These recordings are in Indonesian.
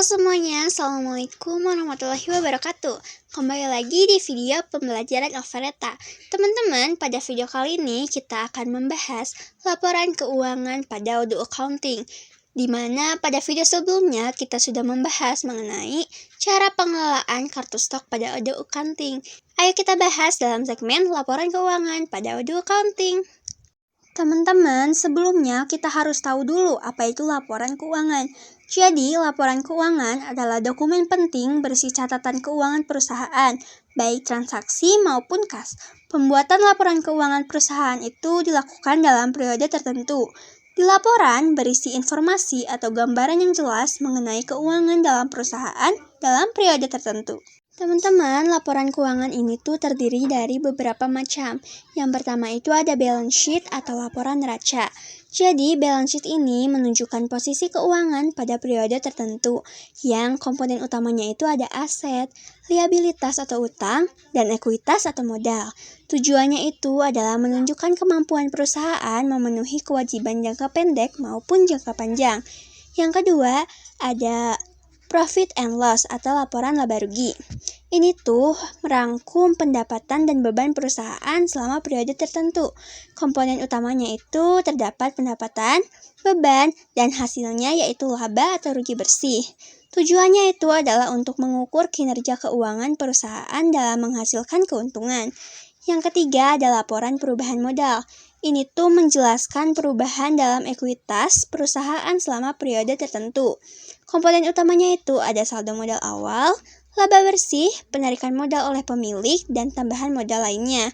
semuanya, Assalamualaikum warahmatullahi wabarakatuh. Kembali lagi di video pembelajaran Alvareta. Teman-teman, pada video kali ini kita akan membahas laporan keuangan pada Odoo Accounting, di mana pada video sebelumnya kita sudah membahas mengenai cara pengelolaan kartu stok pada Odoo Accounting. Ayo kita bahas dalam segmen laporan keuangan pada Odoo Accounting. Teman-teman, sebelumnya kita harus tahu dulu apa itu laporan keuangan. Jadi, laporan keuangan adalah dokumen penting berisi catatan keuangan perusahaan, baik transaksi maupun kas. Pembuatan laporan keuangan perusahaan itu dilakukan dalam periode tertentu. Di laporan berisi informasi atau gambaran yang jelas mengenai keuangan dalam perusahaan dalam periode tertentu. Teman-teman, laporan keuangan ini tuh terdiri dari beberapa macam. Yang pertama itu ada balance sheet atau laporan neraca. Jadi, balance sheet ini menunjukkan posisi keuangan pada periode tertentu, yang komponen utamanya itu ada aset, liabilitas atau utang, dan ekuitas atau modal. Tujuannya itu adalah menunjukkan kemampuan perusahaan memenuhi kewajiban jangka pendek maupun jangka panjang. Yang kedua, ada profit and loss atau laporan laba rugi. Ini tuh merangkum pendapatan dan beban perusahaan selama periode tertentu. Komponen utamanya itu terdapat pendapatan, beban, dan hasilnya yaitu laba atau rugi bersih. Tujuannya itu adalah untuk mengukur kinerja keuangan perusahaan dalam menghasilkan keuntungan. Yang ketiga ada laporan perubahan modal. Ini tuh menjelaskan perubahan dalam ekuitas perusahaan selama periode tertentu. Komponen utamanya itu ada saldo modal awal, laba bersih, penarikan modal oleh pemilik, dan tambahan modal lainnya.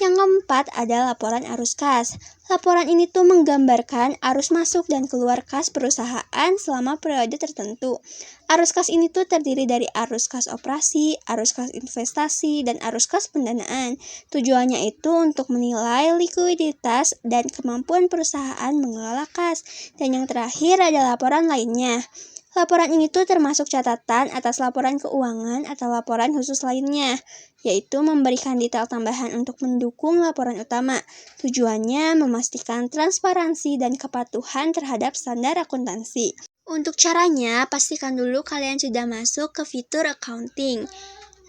Yang keempat ada laporan arus kas. Laporan ini tuh menggambarkan arus masuk dan keluar kas perusahaan selama periode tertentu. Arus kas ini tuh terdiri dari arus kas operasi, arus kas investasi, dan arus kas pendanaan. Tujuannya itu untuk menilai likuiditas dan kemampuan perusahaan mengelola kas. Dan yang terakhir ada laporan lainnya. Laporan ini tuh termasuk catatan atas laporan keuangan atau laporan khusus lainnya, yaitu memberikan detail tambahan untuk mendukung laporan utama. Tujuannya memastikan transparansi dan kepatuhan terhadap standar akuntansi. Untuk caranya, pastikan dulu kalian sudah masuk ke fitur accounting.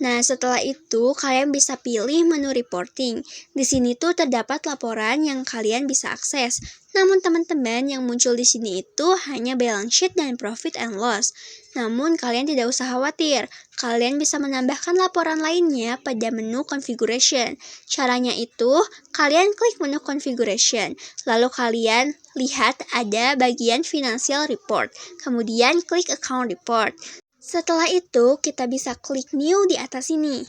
Nah, setelah itu kalian bisa pilih menu reporting. Di sini tuh terdapat laporan yang kalian bisa akses. Namun teman-teman yang muncul di sini itu hanya balance sheet dan profit and loss. Namun kalian tidak usah khawatir. Kalian bisa menambahkan laporan lainnya pada menu configuration. Caranya itu kalian klik menu configuration. Lalu kalian lihat ada bagian financial report. Kemudian klik account report. Setelah itu, kita bisa klik new di atas sini.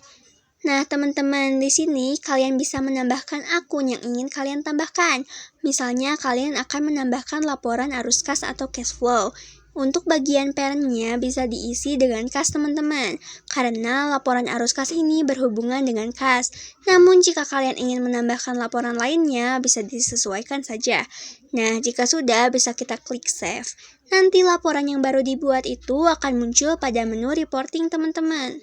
Nah, teman-teman, di sini kalian bisa menambahkan akun yang ingin kalian tambahkan. Misalnya, kalian akan menambahkan laporan arus kas atau cash flow. Untuk bagian parentnya bisa diisi dengan kas teman-teman, karena laporan arus kas ini berhubungan dengan kas. Namun, jika kalian ingin menambahkan laporan lainnya, bisa disesuaikan saja. Nah, jika sudah, bisa kita klik save. Nanti laporan yang baru dibuat itu akan muncul pada menu reporting teman-teman.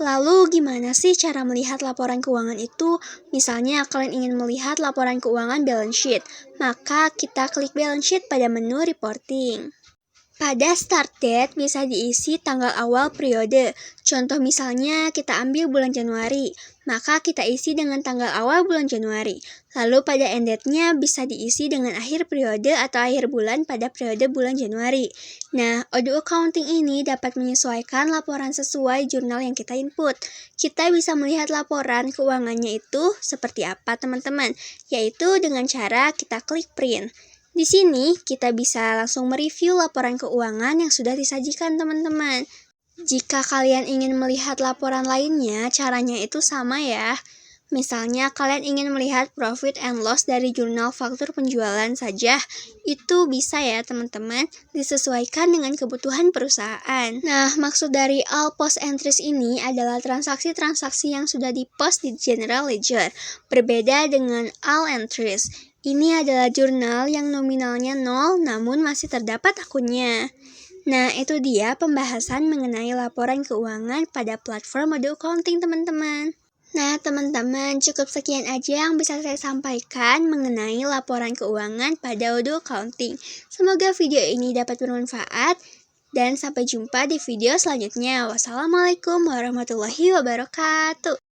Lalu gimana sih cara melihat laporan keuangan itu? Misalnya kalian ingin melihat laporan keuangan balance sheet, maka kita klik balance sheet pada menu reporting. Pada start date bisa diisi tanggal awal periode. Contoh misalnya kita ambil bulan Januari, maka kita isi dengan tanggal awal bulan Januari. Lalu pada end date-nya bisa diisi dengan akhir periode atau akhir bulan pada periode bulan Januari. Nah, Odoo Accounting ini dapat menyesuaikan laporan sesuai jurnal yang kita input. Kita bisa melihat laporan keuangannya itu seperti apa teman-teman, yaitu dengan cara kita klik print. Di sini, kita bisa langsung mereview laporan keuangan yang sudah disajikan teman-teman. Jika kalian ingin melihat laporan lainnya, caranya itu sama ya. Misalnya, kalian ingin melihat profit and loss dari jurnal faktur penjualan saja, itu bisa ya teman-teman, disesuaikan dengan kebutuhan perusahaan. Nah, maksud dari all post entries ini adalah transaksi-transaksi yang sudah di-post di General Ledger, berbeda dengan all entries. Ini adalah jurnal yang nominalnya 0 namun masih terdapat akunnya. Nah, itu dia pembahasan mengenai laporan keuangan pada platform Odoo Accounting teman-teman. Nah, teman-teman, cukup sekian aja yang bisa saya sampaikan mengenai laporan keuangan pada Odoo Accounting. Semoga video ini dapat bermanfaat. Dan sampai jumpa di video selanjutnya. Wassalamualaikum warahmatullahi wabarakatuh.